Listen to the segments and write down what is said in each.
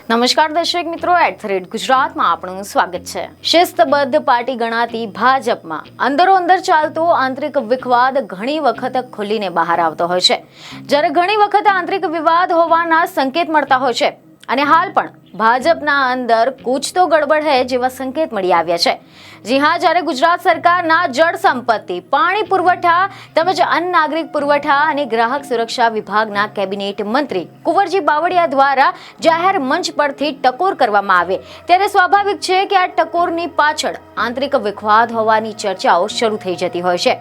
નમસ્કાર દર્શક મિત્રો, @ગુજરાતમાં આપનું સ્વાગત છે। શિસ્તબદ્ધ પાર્ટી ગણાતી ભાજપમાં અંદરો-અંદર ચાલતો આંતરિક વિવાદ ઘણી વખત ખુલીને બહાર આવતો હોય છે, જ્યારે ઘણી વખત આંતરિક વિવાદ હોવાના સંકેત મળતા હોય છે અને હાલ પણ ભાજપના અંદર કુછ તો ગડબડ હૈ જેવા સંકેત મળી આવ્યા છે। જી હા, જ્યારે ગુજરાત સરકારના જળ સંપત્તિ, પાણી પુરવઠા તેમજ અન્ન નાગરિક પુરવઠા અને ગ્રાહક સુરક્ષા વિભાગના કેબિનેટ મંત્રી કુંવરજી બાવળિયા દ્વારા જાહેર મંચ પરથી ટકોર કરવામાં આવે ત્યારે સ્વાભાવિક છે કે આ ટકોરની પાછળ આંતરિક વિવાદ હોવાની ચર્ચાઓ શરૂ થઈ જતી હોય છે।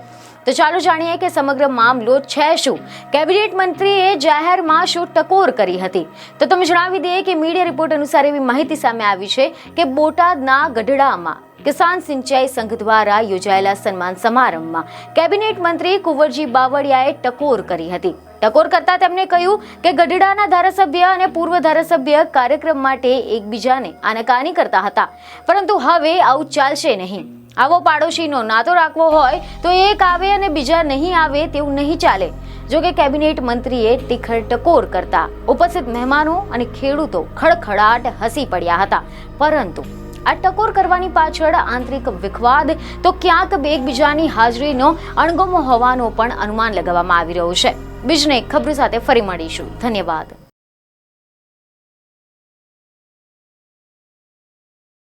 તો ચાલો જાણીએ કે સમગ્ર મામલો છે શું, કેબિનેટ મંત્રીએ જાહેરમાં શું ટકોર કરી હતી। તો તમે જણાવી દઈએ કે મીડિયા રિપોર્ટ અનુસાર એવી માહિતી સામે આવી છે કે બોટાદના ગઢડામાં કિસાન સિંચાઈ સંઘ દ્વારા યોજાયેલા સન્માન સમારંભમાં કેબિનેટ મંત્રી કુંવરજી બાવળિયાએ ટકોર કરી હતી। ટકોર કરતા તેમણે કહ્યું કે ગઢડાના ધારાસભ્ય અને પૂર્વ ધારાસભ્ય કાર્યક્રમ માટે એકબીજાને આનાકાની કરતા હતા, પરંતુ હવે આવું ચાલશે નહીં। આવો પાડોશીનો નાતો રાખવો હોય તો એક આવે અને બીજા નહીં આવે તેવું નહીં ચાલે। જો કે કેબિનેટ મંત્રીએ તીખર ટકોર કરતા ઉપસ્થિત મહેમાનો અને ખેડૂતો ખડખડાટ હસી પડ્યા હતા, પરંતુ આ ટકોર કરવાની પાછળ આંતરિક વિવાદ તો ક્યાંક એકબીજાની હાજરીનો અણગમો હોવાનું પણ અનુમાન લગાવવામાં આવી રહ્યું છે। બીજને ખબર સાથે ફરી મળીશું। ધન્યવાદ।